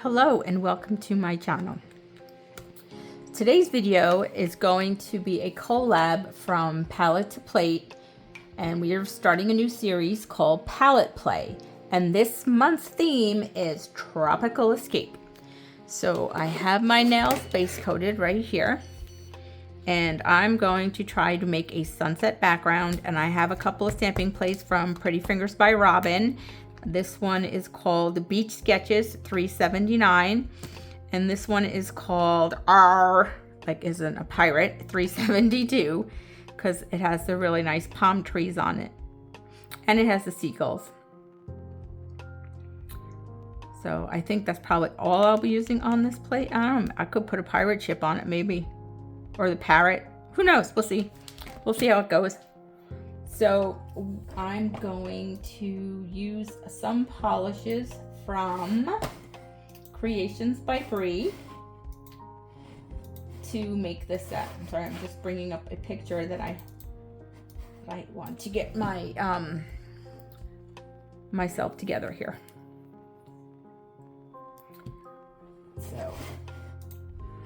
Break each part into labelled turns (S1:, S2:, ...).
S1: Hello and welcome to my channel. Today's video is going to be a collab from palette to plate, and we are starting a new series called Palette Play, and this month's theme is Tropical Escape. So I have my nails base coated right here, and I'm going to try to make a sunset background, and I have a couple of stamping plates from Pretty Fingers by Robin. This one is called Beach Sketches 379, and this one is called R, like isn't a pirate, 372, because it has the really nice palm trees on it, and it has the seagulls. So I think that's probably all I'll be using on this plate. I don't know, I could put a pirate ship on it maybe, or the parrot. Who knows? We'll see. We'll see how it goes. So I'm going to use some polishes from Creations by Brii to make this set. I'm sorry, I'm just bringing up a picture that I want to get my myself together here. So,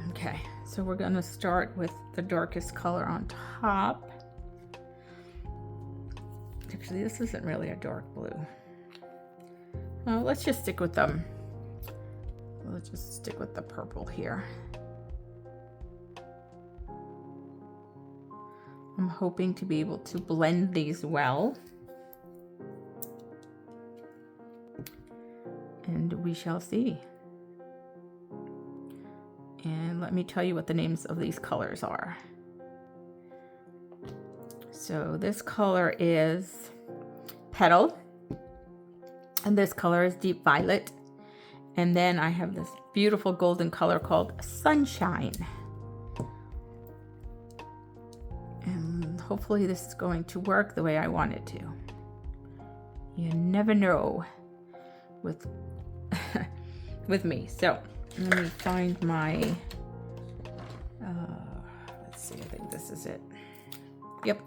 S1: okay, so we're gonna start with the darkest color on top. Actually, this isn't really a dark blue. Well, let's just stick with them. Let's just stick with the purple here. I'm hoping to be able to blend these well. And we shall see. And let me tell you what the names of these colors are. So this color is Petal, and this color is Deep Violet, and then I have this beautiful golden color called Sunshine. And hopefully this is going to work the way I want it to. You never know with with me. So let me find my let's see, I think this is it. Yep.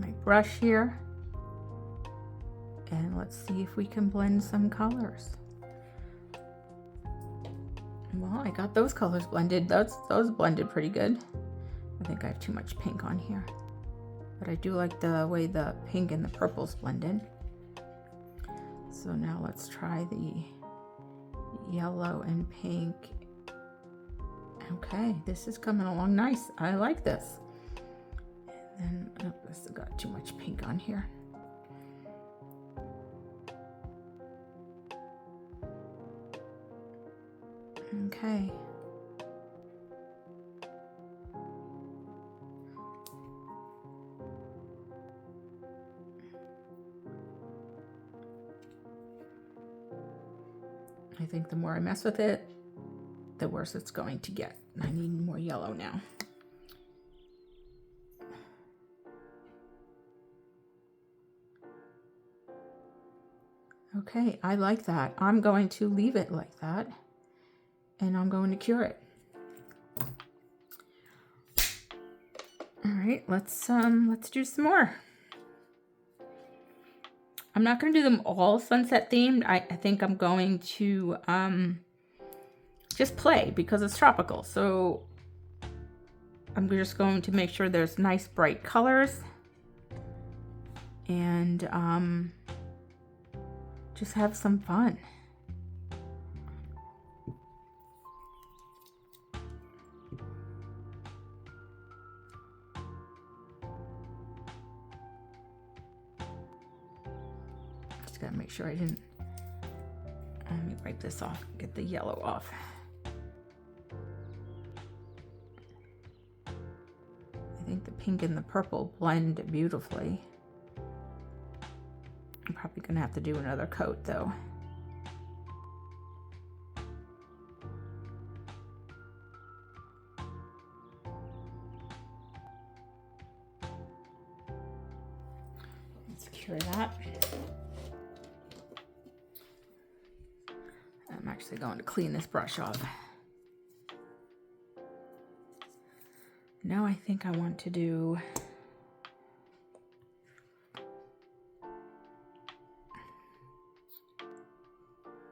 S1: My brush here, and let's see if we can blend some colors. Well, I got those colors blended. Those blended pretty good. I think I have too much pink on here, but I do like the way the pink and the purples blended. So now let's try the yellow and pink. Okay, this is coming along nice. I like this. And then, oh, this has got too much pink on here. Okay. I think the more I mess with it, the worse it's going to get. I need more yellow now. Okay, I like that. I'm going to leave it like that, and I'm going to cure it. All right, let's do some more. I'm not going to do them all sunset themed. I think I'm going to just play because it's tropical. So I'm just going to make sure there's nice bright colors, and just have some fun. Just gotta make sure I didn't. Let me wipe this off, get the yellow off. I think the pink and the purple blend beautifully. I'm probably gonna have to do another coat though. Let's cure that. I'm actually going to clean this brush off. Now I think I want to do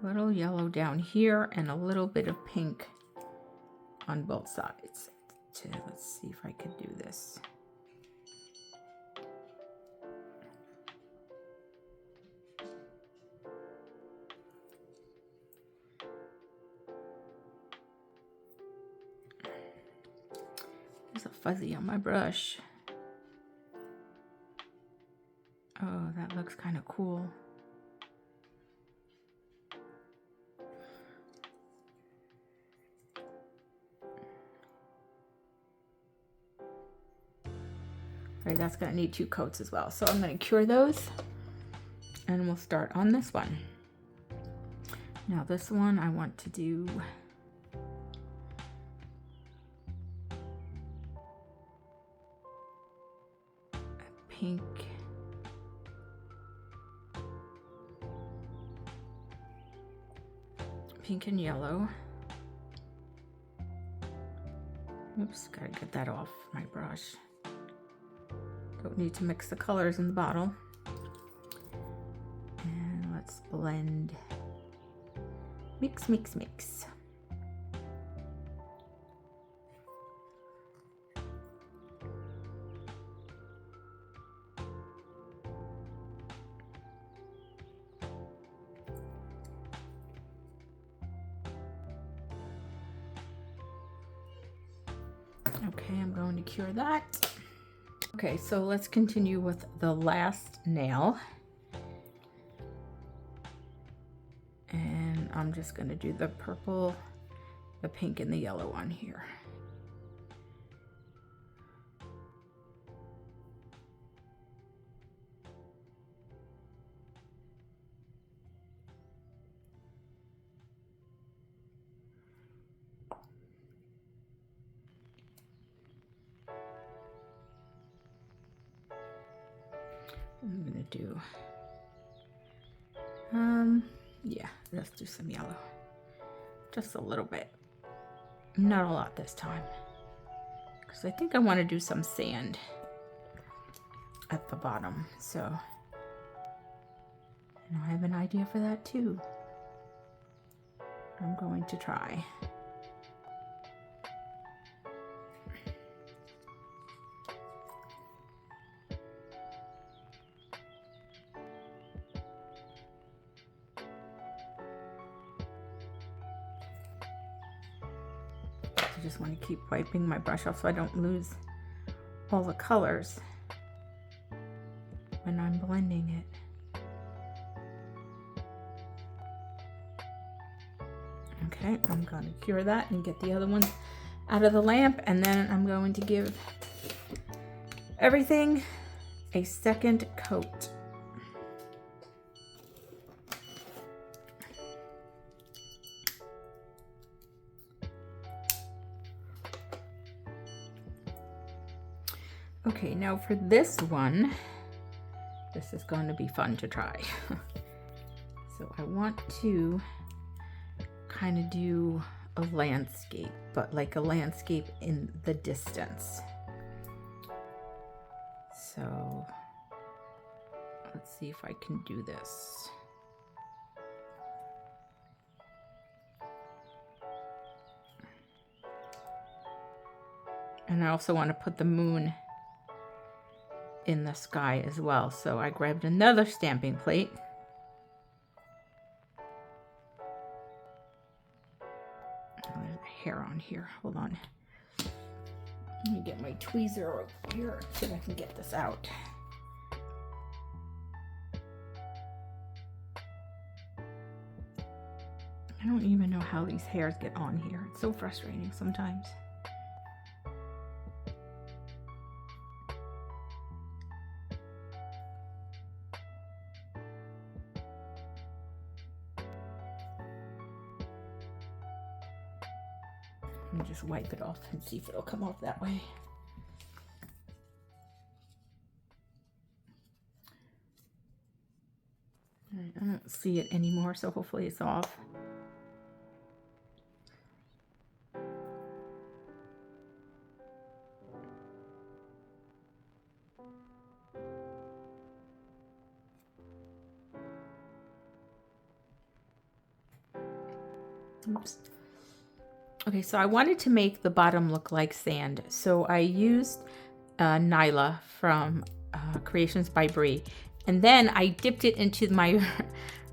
S1: A little yellow down here and a little bit of pink on both sides. Let's see if I could do this. There's a fuzzy on my brush. Oh, that looks kind of cool. Right, that's gonna need 2 coats as well. So I'm gonna cure those and we'll start on this one. Now this one I want to do a pink. Pink and yellow. Oops, gotta get that off my brush. Don't need to mix the colors in the bottle. And let's blend. Mix, mix, mix. Okay, I'm going to cure that. Okay, so let's continue with the last nail. And I'm just going to do the purple, the pink, and the yellow on here. I'm gonna do, yeah, let's do some yellow. Just a little bit. Not a lot this time. Because I think I want to do some sand at the bottom. So, and I have an idea for that too. I'm going to try. I just want to keep wiping my brush off so I don't lose all the colors when I'm blending it. Okay, I'm going to cure that and get the other ones out of the lamp, and then I'm going to give everything a second coat. Okay, now for this one, this is going to be fun to try. So I want to kind of do a landscape, but like a landscape in the distance. So let's see if I can do this. And I also want to put the moon in the sky as well. So I grabbed another stamping plate. Oh, there's a hair on here. Hold on. Let me get my tweezer over here so I can get this out. I don't even know how these hairs get on here. It's so frustrating sometimes. Let me just wipe it off and see if it'll come off that way. All right, I don't see it anymore, so hopefully it's off. Oops. Okay, so I wanted to make the bottom look like sand. So I used Nila from Creations by Brii. And then I dipped it into my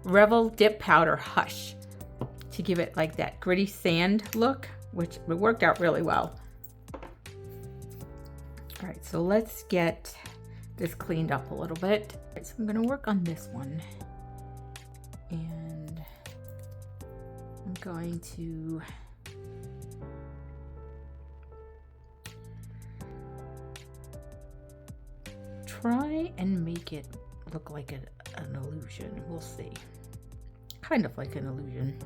S1: Revel Dip Powder Hush to give it like that gritty sand look, which worked out really well. All right, so let's get this cleaned up a little bit. So I'm gonna work on this one. And I'm going to try and make it look like an illusion. We'll see. Kind of like an illusion.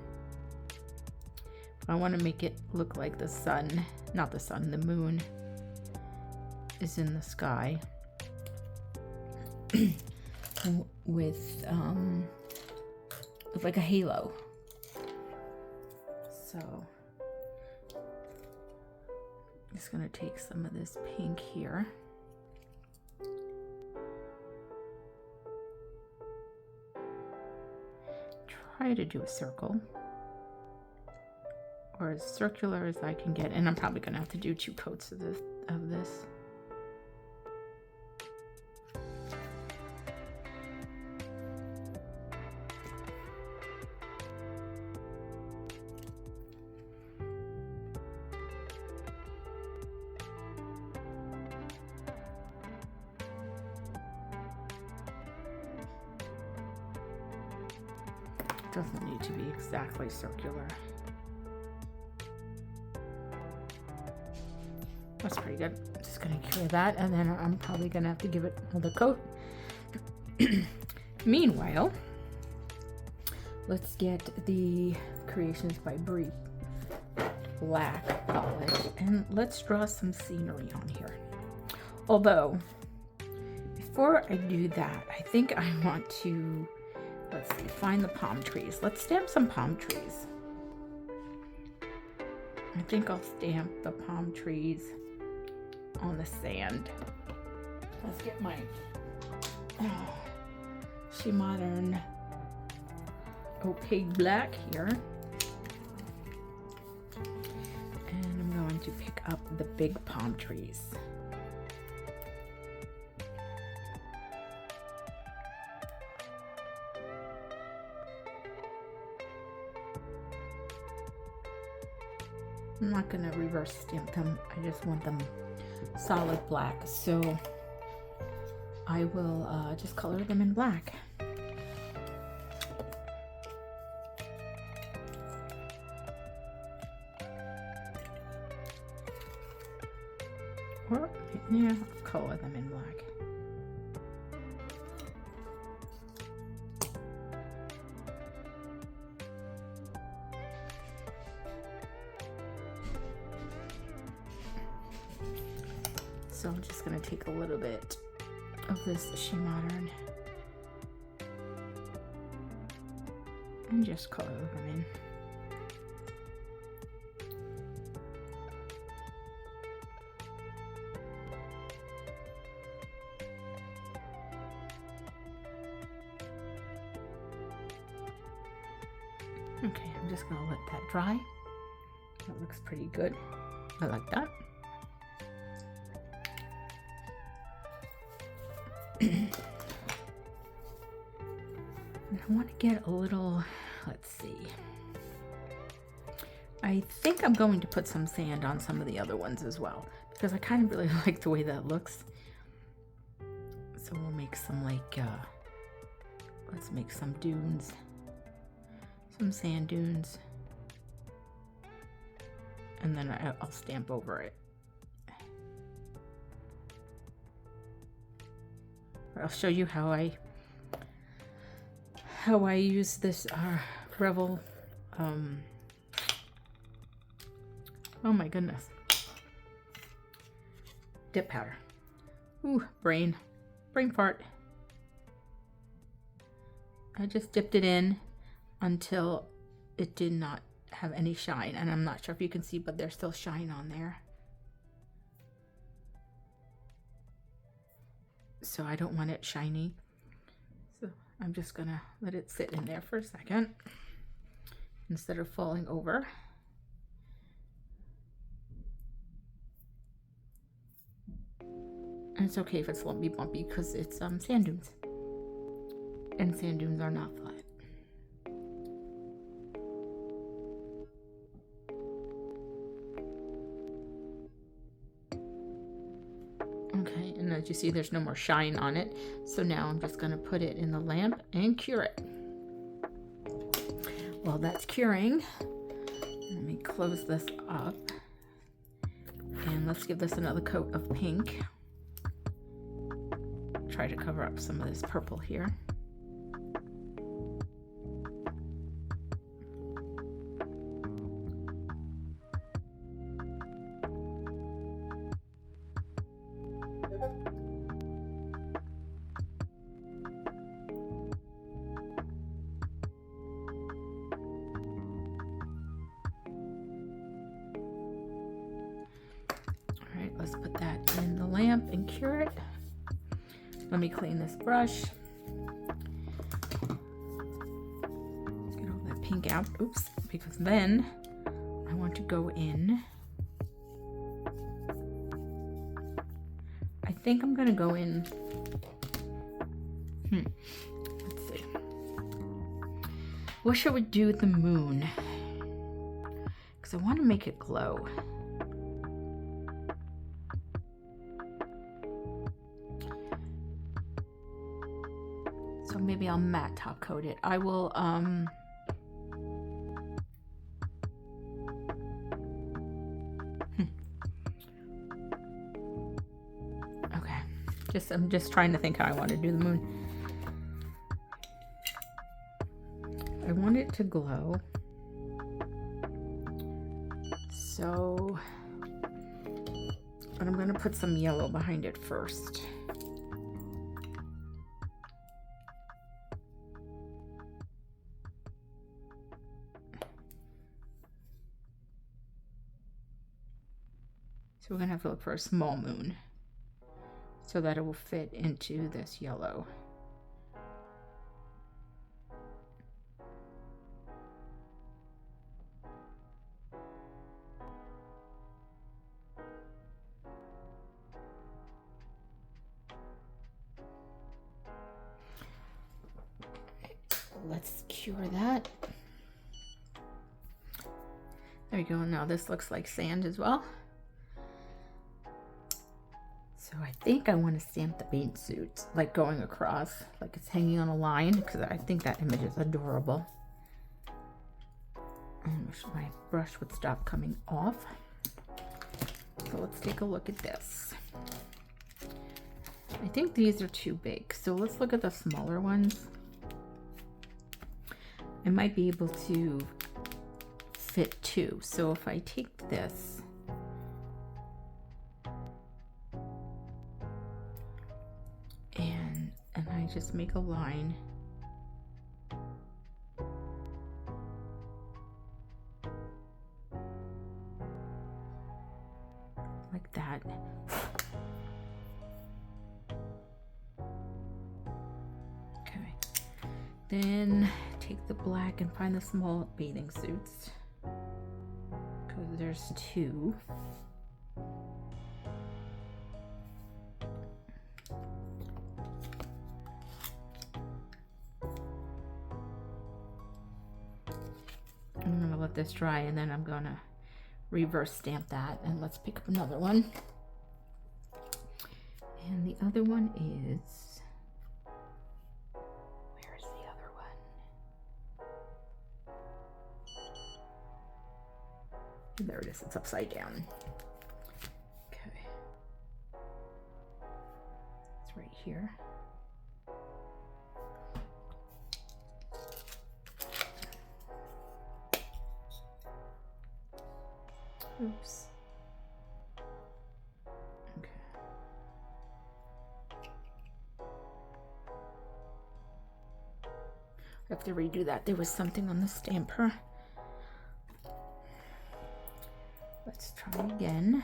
S1: I want to make it look like the sun, not the sun, the moon is in the sky with like a halo. So I'm just gonna take some of this pink here. Try to do a circle, or as circular as I can get, and I'm probably gonna have to do 2 coats of this. Doesn't need to be exactly circular. That's pretty good. I'm just gonna cure that, and then I'm probably gonna have to give it another coat. Meanwhile, let's get the Creations by Brii black palette, and let's draw some scenery on here. Although, before I do that, I think I want to, let's see, find the palm trees. Let's stamp some palm trees. I think I'll stamp the palm trees on the sand. Let's get my She Modern opaque black here. And I'm going to pick up the big palm trees. I'm not going to reverse stamp them. I just want them solid black. So I will just color them in black. Or, yeah, I'll color them in black. So I'm just going to take a little bit of this She Modern and just color them in. Okay, I'm just going to let that dry. That looks pretty good. I like that. I want to get a little, let's see. I think I'm going to put some sand on some of the other ones as well, because I kind of really like the way that looks. So we'll make some like, let's make some dunes, some sand dunes. And then I'll stamp over it. I'll show you how I use this Revel, oh my goodness, dip powder. Ooh, brain fart. I just dipped it in until it did not have any shine, and I'm not sure if you can see, but there's still shine on there. So I don't want it shiny. So I'm just gonna let it sit in there for a second. instead of falling over. And it's okay if it's lumpy bumpy because it's sand dunes. And sand dunes are not flat. Okay, and as you see, there's no more shine on it. So now I'm just gonna put it in the lamp and cure it. While that's curing, let me close this up. And let's give this another coat of pink. Try to cover up some of this purple here. All right, let's put that in the lamp and cure it. Let me clean this brush. Get all that pink out. Oops, because then I want to go in. I think I'm gonna go in. Let's see. What should we do with the moon? Because I want to make it glow. So maybe I'll matte top coat it. I will okay. I'm just trying to think how I want to do the moon. I want it to glow. So, but I'm going to put some yellow behind it first. So we're going to have to look for a small moon so that it will fit into this yellow. Let's cure that. There we go. Now this looks like sand as well. So I think I want to stamp the paint suit, like going across, like it's hanging on a line, because I think that image is adorable. And wish my brush would stop coming off. So let's take a look at this. I think these are too big, so let's look at the smaller ones. I might be able to fit two. So if I take this and I just make a line like that. Okay. Then take the black and find the small bathing suits, because there's two. I'm gonna let this dry and then I'm gonna reverse stamp that, and let's pick up another one. And the other one is, where's the other one? There it is, it's upside down. Okay. It's right here. Oops. Okay. I have to redo that. There was something on the stamper. Let's try again.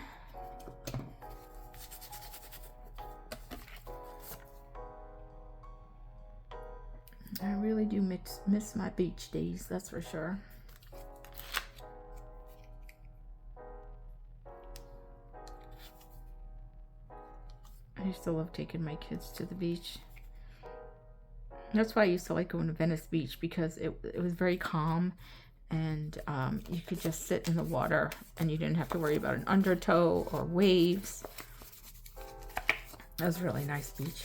S1: I really do miss my beach days, that's for sure. still love taking my kids to the beach. That's why I used to like going to Venice Beach, because it was very calm, and you could just sit in the water and you didn't have to worry about an undertow or waves. That was a really nice beach.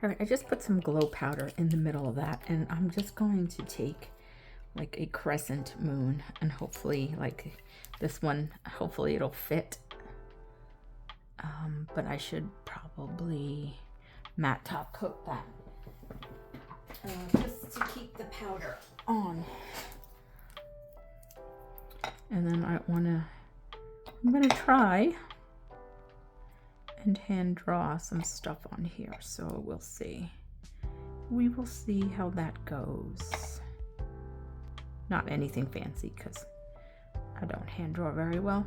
S1: All right, I just put some glow powder in the middle of that, and I'm just going to take like a crescent moon, and hopefully like this one, hopefully it'll fit. But I should probably matte top coat that just to keep the powder on. And then I'm gonna try and hand draw some stuff on here, so we'll see. We will see how that goes. Not anything fancy, because I don't hand draw very well.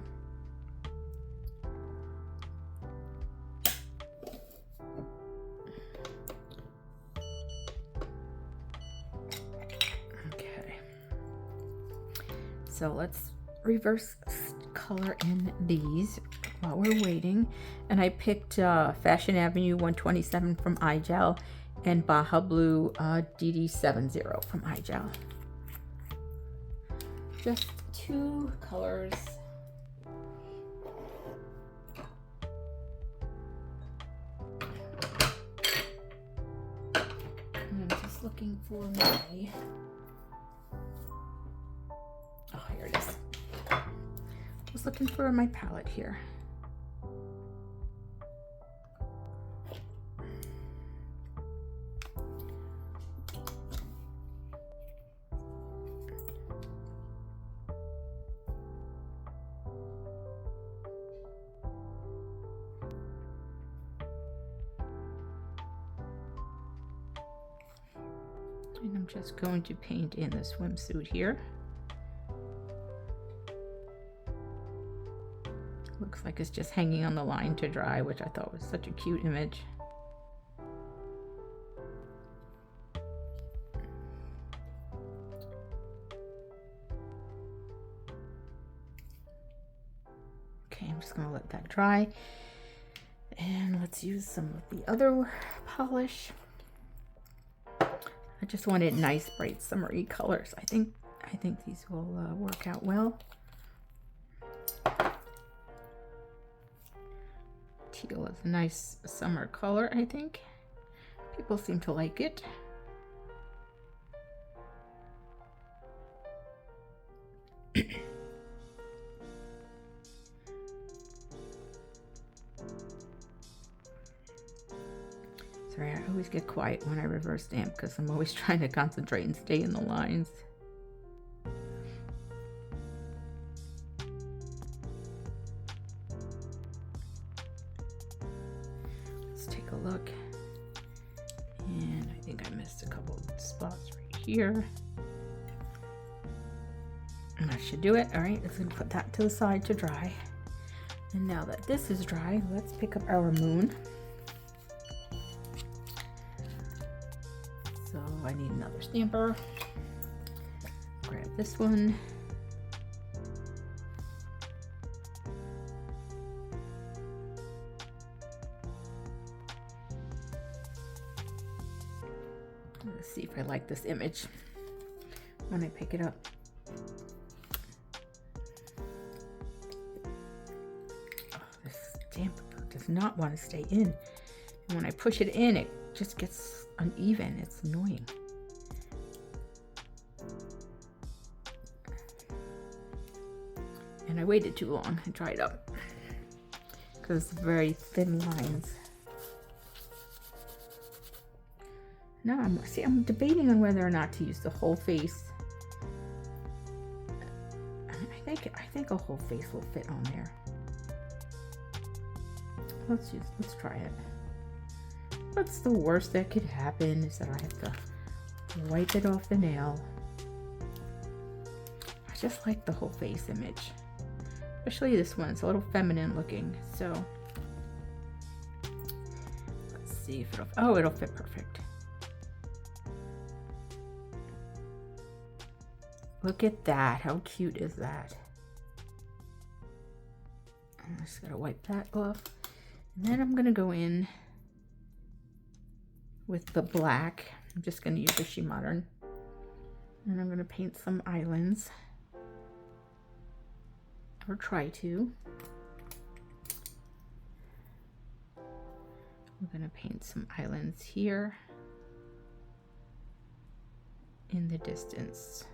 S1: Okay, so let's reverse color in these while we're waiting. And I picked Fashion Avenue 127 from iGel and Baja Blue DD70 from iGel. Just 2 colors. And I'm just looking for my, oh, here it is. I was looking for my palette here. And I'm just going to paint in the swimsuit here. Looks like it's just hanging on the line to dry, which I thought was such a cute image. Okay, I'm just gonna let that dry. And let's use some of the other polish. I just wanted nice, bright, summery colors. I think these will work out well. Teal is a nice summer color, I think. People seem to like it. Sorry, I always get quiet when I reverse stamp because I'm always trying to concentrate and stay in the lines. Let's take a look. And I think I missed a couple of spots right here. And that should do it. All right, let's put that to the side to dry. And now that this is dry, let's pick up our moon. So I need another stamper. Grab this one. Let's see if I like this image when I pick it up. Oh, this stamper does not want to stay in. And when I push it in, it just gets uneven. It's annoying. And I waited too long and dried up because it's very thin lines. Now I'm debating on whether or not to use the whole face. I think a whole face will fit on there. Let's try it. What's the worst that could happen is that I have to wipe it off the nail. I just like the whole face image. Especially this one, it's a little feminine looking, so let's see if it'll fit perfect. Look at that, how cute is that? I just gotta wipe that off. And then I'm gonna go in with the black. I'm just gonna use the She Modern. And I'm gonna paint some islands. Or try to. I'm gonna paint some islands here in the distance.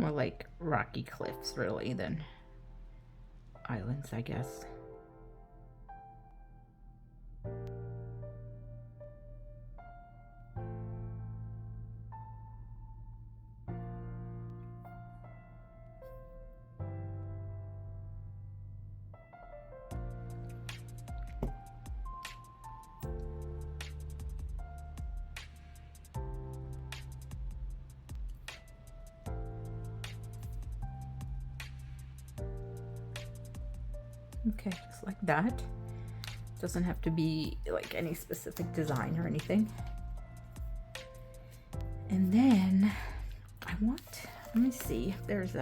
S1: More like rocky cliffs really than islands, I guess. Okay, just like that. Doesn't have to be like any specific design or anything. And then I want, let me see if there is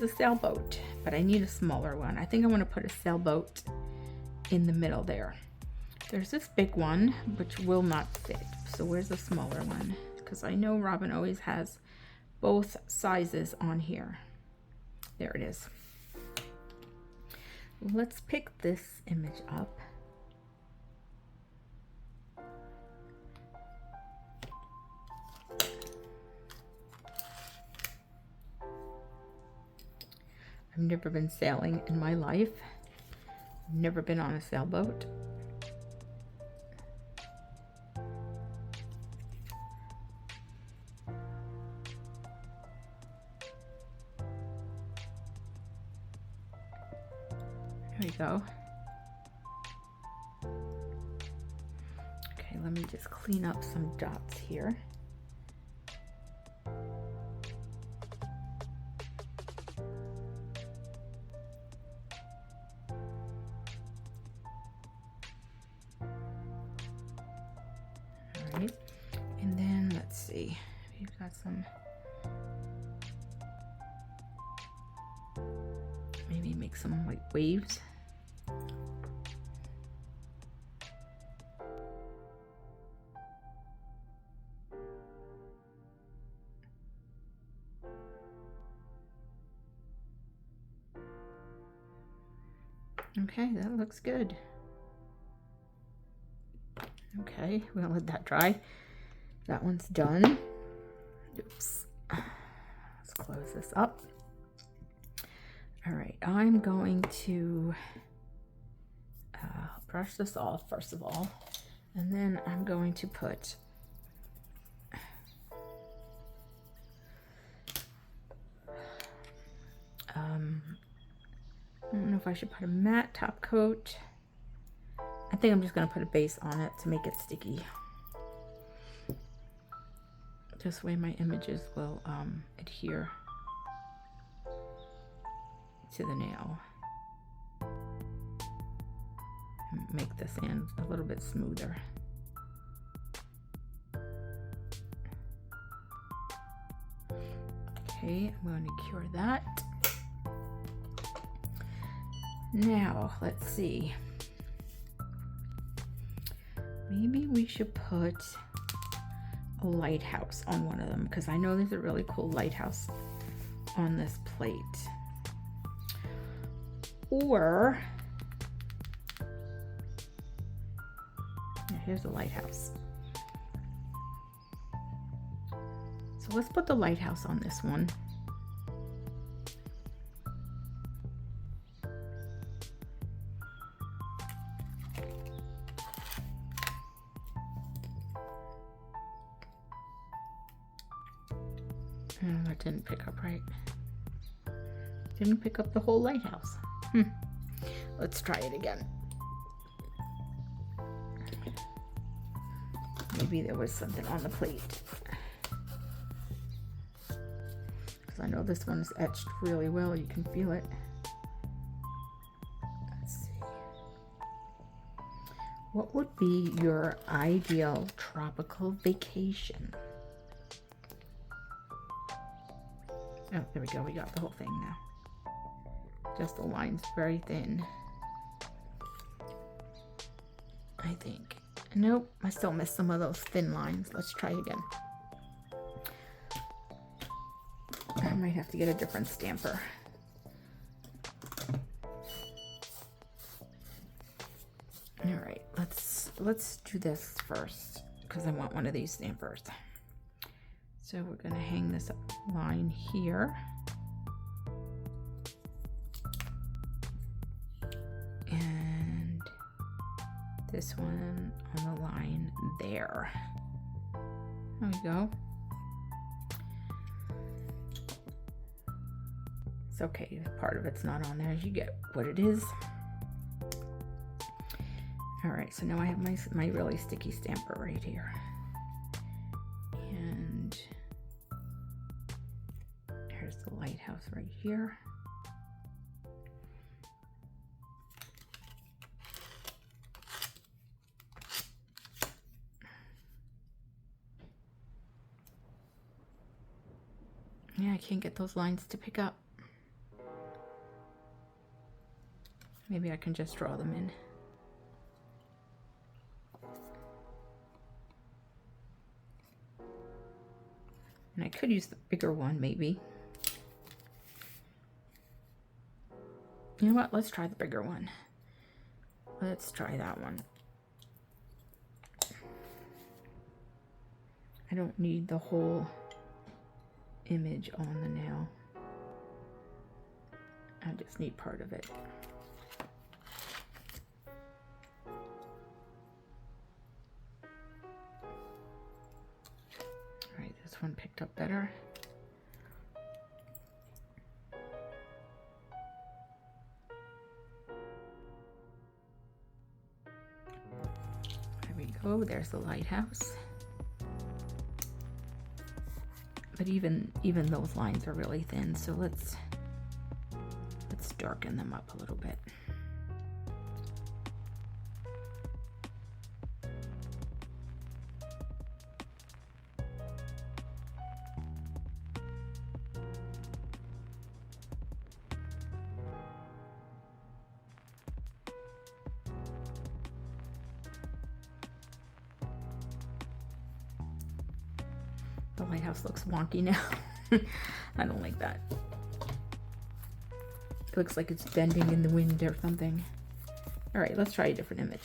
S1: a sailboat, but I need a smaller one. I think I want to put a sailboat in the middle there. There's this big one, which will not fit. So where's the smaller one? Because I know Robin always has both sizes on here. There it is. Let's pick this image up. I've never been sailing in my life. I've never been on a sailboat. There we go. Okay, let me just clean up some dots here. All right, and then let's see, we've got some, maybe make some like waves. Okay, that looks good. Okay, we'll let that dry. That one's done. Oops. Let's close this up. All right, I'm going to brush this off first of all, and then I'm going to put I don't know if I should put a matte top coat. I think I'm just going to put a base on it to make it sticky. This way my images will adhere to the nail. Make the sand a little bit smoother. Okay, I'm going to cure that. Now, let's see. Maybe we should put a lighthouse on one of them, because I know there's a really cool lighthouse on this plate. Or, yeah, here's a lighthouse. So let's put the lighthouse on this one. Oh, that didn't pick up right. Didn't pick up the whole lighthouse. Let's try it again. maybe there was something on the plate. Because I know this one's etched really well. You can feel it. Let's see. What would be your ideal tropical vacation? Oh, there we go. We got the whole thing now. Just the lines very thin. I think. Nope, I still missed some of those thin lines. Let's try again. I might have to get a different stamper. All right, let's do this first because I want one of these stampers. So we're gonna hang this line here. And this one on the line there. There we go. It's okay, part of it's not on there. You get what it is. All right, so now I have my really sticky stamper right here. And here's the lighthouse right here. Yeah, I can't get those lines to pick up. Maybe I can just draw them in. And I could use the bigger one, maybe. You know what? Let's try the bigger one. Let's try that one. I don't need the whole image on the nail. I just need part of it. All right, this one picked up better. There we go, there's the lighthouse. But even those lines are really thin, so let's darken them up a little bit. The lighthouse looks wonky now. I don't like that. It looks like it's bending in the wind or something. All right, let's try a different image.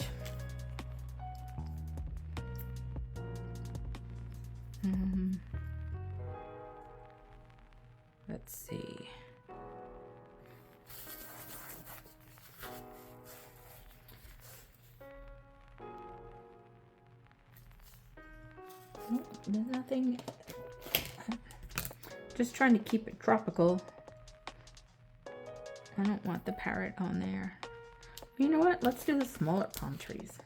S1: Let's see. Oh, there's nothing. Just trying to keep it tropical. I don't want the parrot on there. You know what? Let's do the smaller palm trees.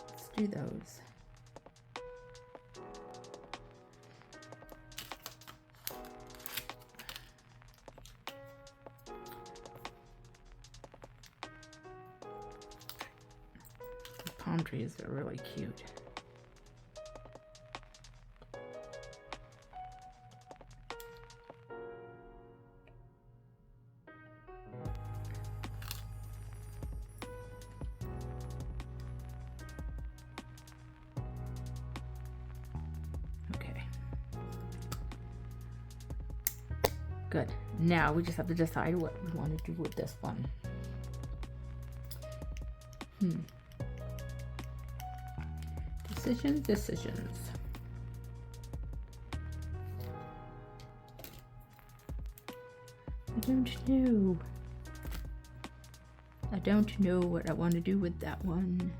S1: Let's do those. The palm trees are really cute. Good. Now we just have to decide what we want to do with this one. Decisions. I don't know. I don't know what I want to do with that one.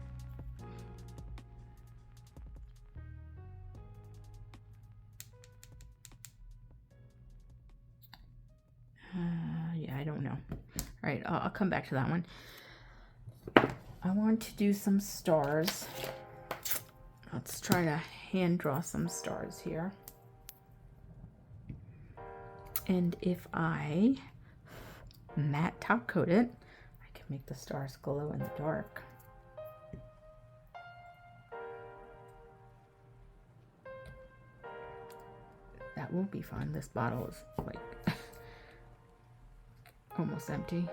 S1: Yeah, I don't know. All right, I'll come back to that one. I want to do some stars. Let's try to hand draw some stars here. And if I matte top coat it, I can make the stars glow in the dark. That will be fun. This bottle is like almost empty.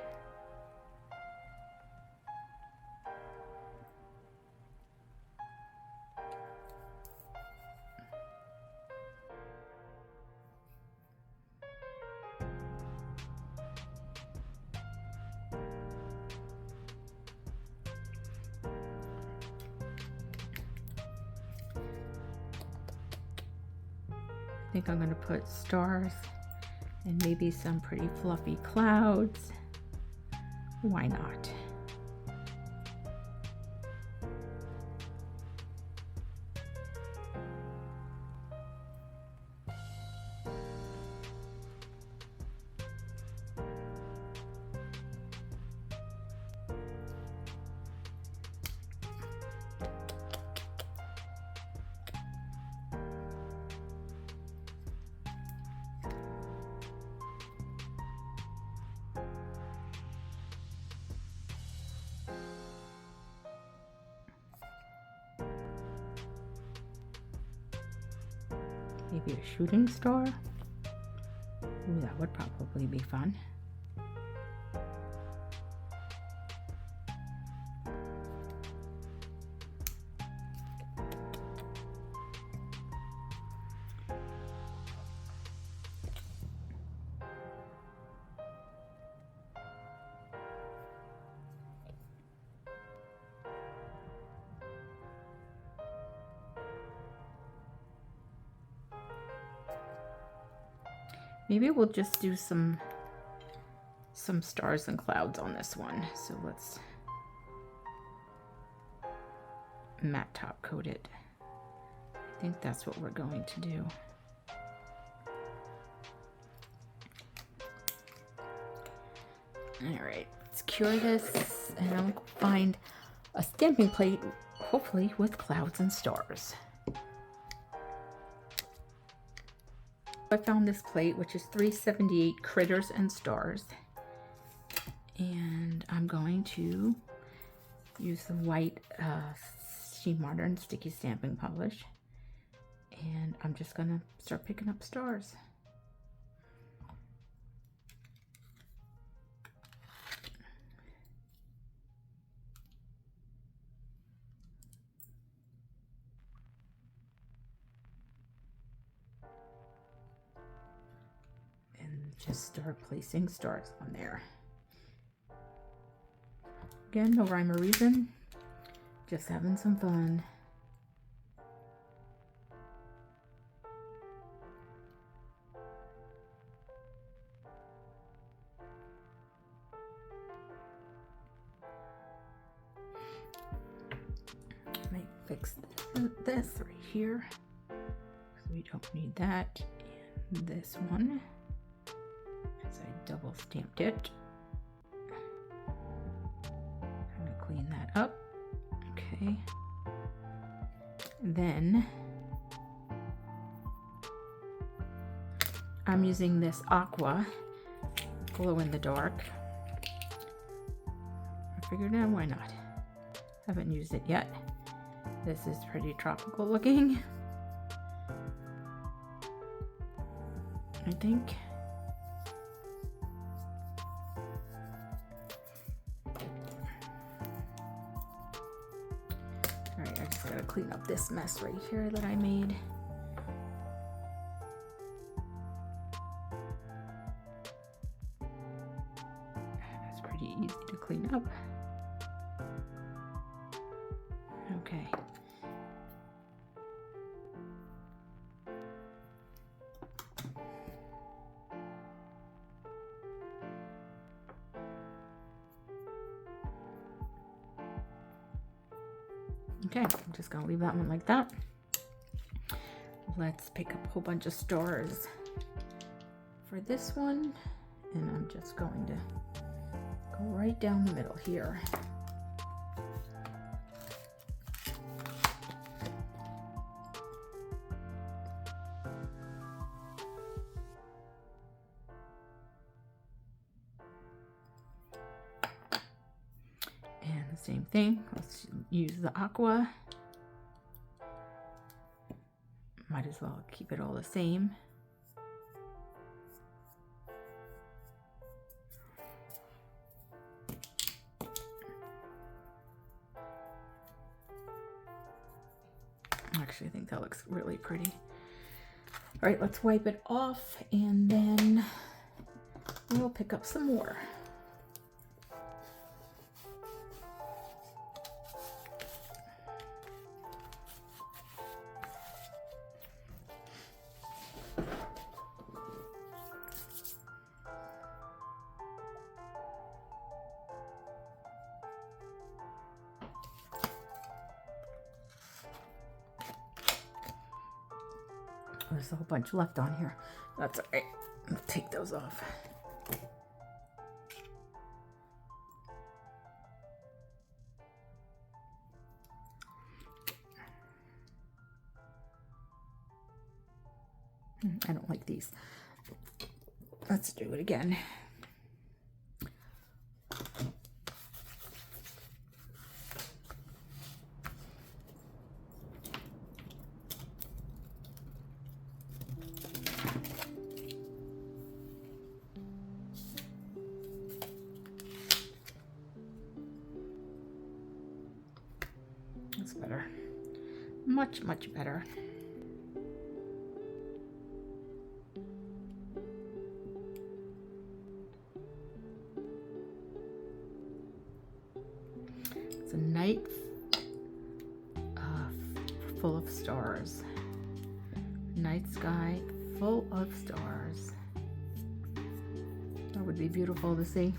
S1: I think I'm going to put stars and maybe some pretty fluffy clouds. Why not? Maybe a shooting star? Ooh, that would probably be fun. Maybe we'll just do some stars and clouds on this one. So let's matte top coat it. I think that's what we're going to do. All right, let's cure this and I'll find a stamping plate, hopefully with clouds and stars. I found this plate, which is 378 critters and stars, and I'm going to use the white She Modern sticky stamping polish, and I'm just gonna start picking up stars. Just start placing stars on there. Again, no rhyme or reason, just having some fun. I might fix this right here, because we don't need that, and this one. I double stamped it. I'm going to clean that up. Okay. Then I'm using this aqua glow in the dark. I figured out why not. Haven't used it yet. This is pretty tropical looking, I think. Clean up this mess right here that I made. That's pretty easy to clean up. Okay. Okay, I'm just gonna leave that one like that. Let's pick up a whole bunch of stars for this one, and I'm just going to go right down the middle here. Same thing. Let's use the aqua. Might as well keep it all the same. Actually, I think that looks really pretty. All right, let's wipe it off and then we'll pick up some more. There's a whole bunch left on here. That's all right. I'll take those off. I don't like these. Let's do it again. That's better. Much, much better. It's a night full of stars. Night sky full of stars. That would be beautiful to see.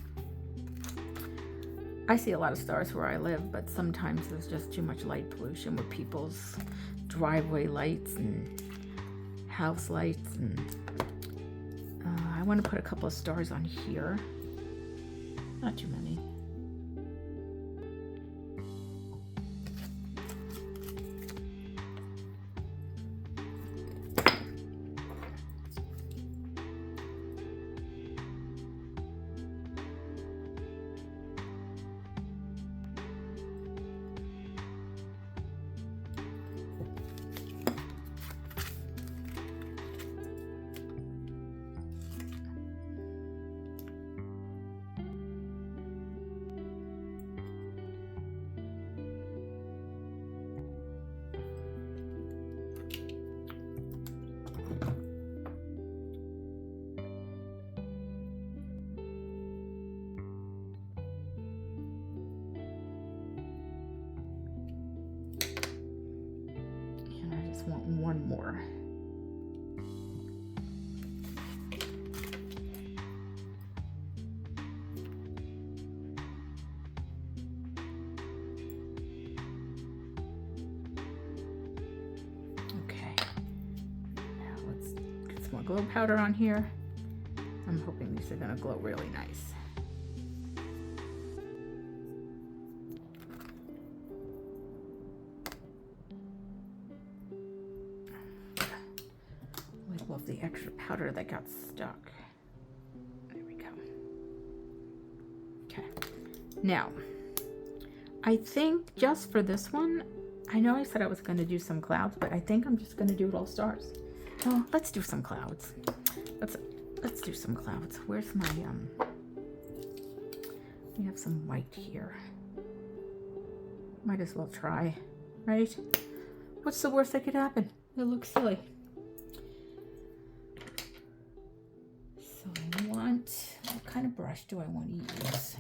S1: I see a lot of stars where I live, but sometimes there's just too much light pollution with people's driveway lights and house lights. And I want to put a couple of stars on here. Not too many. Want one more. Okay, now let's get some more glow powder on here. I'm hoping these are going to glow really nice. Of the extra powder that got stuck. There we go. Okay. Now, I think just for this one, I know I said I was going to do some clouds, but I think I'm just going to do it all stars. Oh, let's do some clouds. Let's do some clouds. Where's my we have some white here. Might as well try, right? What's the worst that could happen? It looks silly. What kind of brush do I want to use?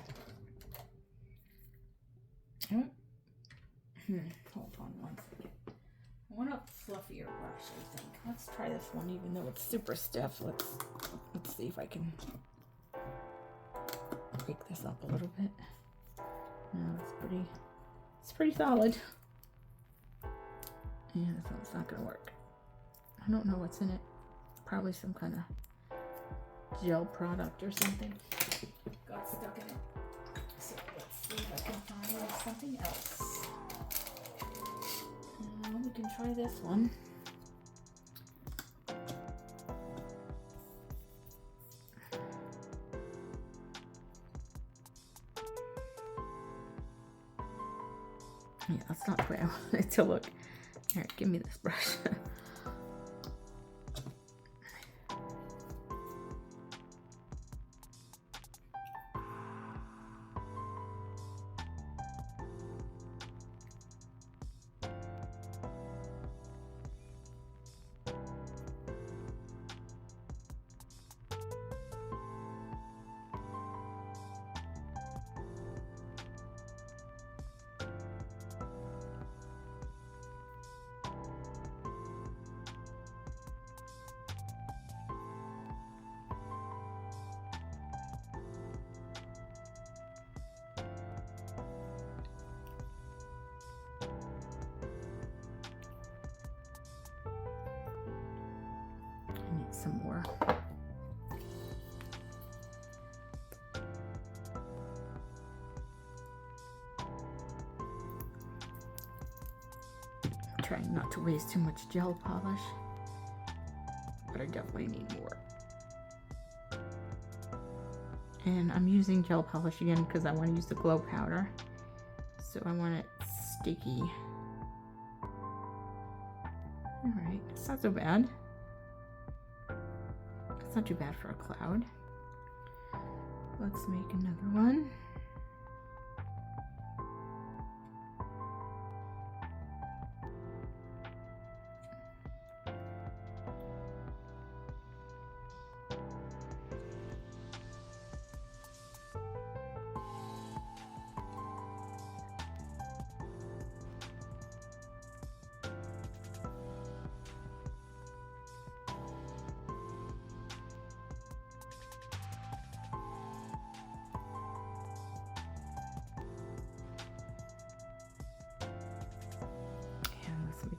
S1: Hold on one second. I want a fluffier brush, I think. Let's try this one, even though it's super stiff. Let's see if I can break this up a little bit. No, it's pretty solid. Yeah, this one's not gonna work. I don't know what's in it. Probably some kind of gel product or something got stuck in it. So let's see if I can find something else. We can try this one. Yeah, that's not the way I want it to look. All right, give me this brush. Some more. I'm trying not to waste too much gel polish, but I definitely need more. And I'm using gel polish again because I want to use the glow powder, so I want it sticky. All right, it's not so bad. It's not too bad for a cloud. Let's make another one.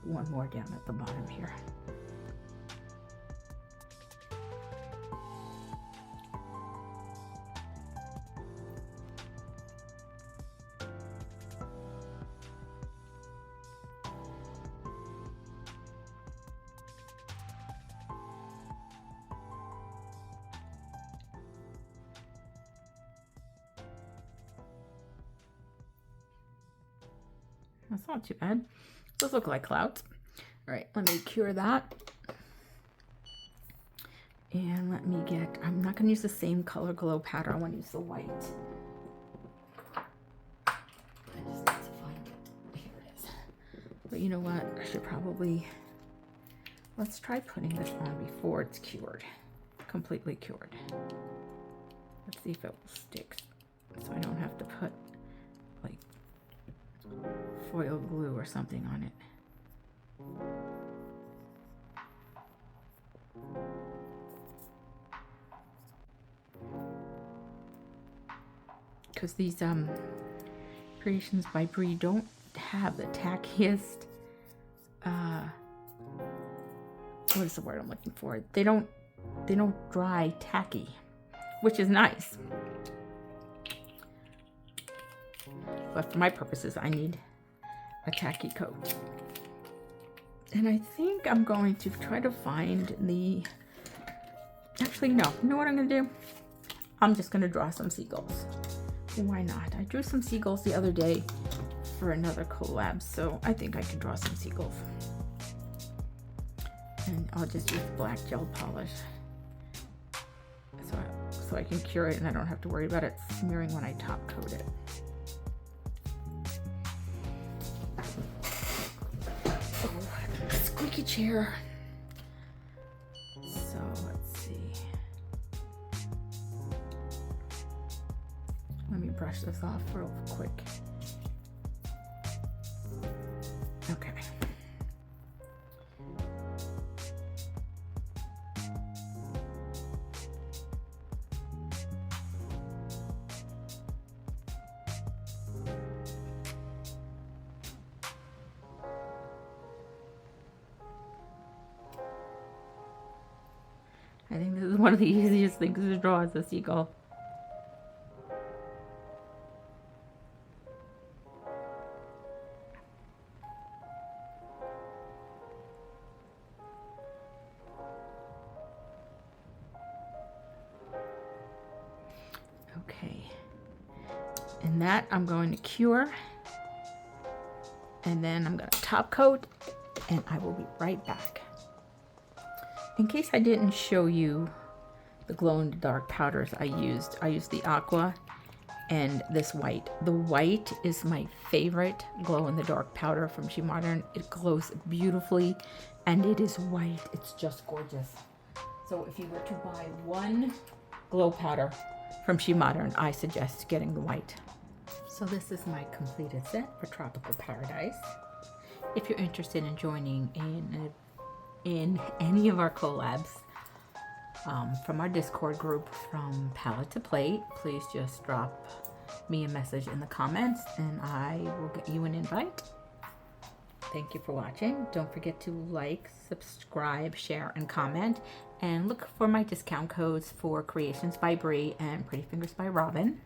S1: One more down at the bottom here. That's not too bad. Those look like clouds. All right, let me cure that. And let me get, I'm not going to use the same color glow powder. I want to use the white. I just need to find it. Here it is. But you know what? I should probably, let's try putting this on before it's cured. Completely cured. Let's see if it will stick. So I don't have to put like foil glue or something on it. Because these creations by Brii don't have the tackiest what is the word I'm looking for? They don't dry tacky, which is nice. But for my purposes, I need a tacky coat. And I think I'm going to try to find the, actually no, you know what I'm gonna do? I'm just gonna draw some seagulls. Why not? I drew some seagulls the other day for another collab, so I think I can draw some seagulls. And I'll just use black gel polish so I can cure it and I don't have to worry about it smearing when I top coat it. Squeaky chair. So let's see. Let me brush this off real quick. Okay. I think this is one of the easiest things to draw as a seagull. Okay, and that I'm going to cure. And then I'm gonna top coat, and I will be right back. In case I didn't show you the glow-in-the-dark powders I used the aqua and this white. The white is my favorite glow-in-the-dark powder from She Modern. It glows beautifully, and it is white. It's just gorgeous. So if you were to buy one glow powder from She Modern, I suggest getting the white. So this is my completed set for Tropical Paradise. If you're interested in joining in any of our collabs from our Discord group from Palette to Plate, please just drop me a message in the comments and I will get you an invite. Thank you for watching. Don't forget to like, subscribe, share, and comment. And look for my discount codes for Creations by Brii and Pretty Fingers by Robin.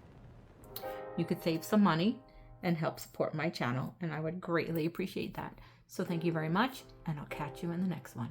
S1: You could save some money and help support my channel, and I would greatly appreciate that. So thank you very much, and I'll catch you in the next one.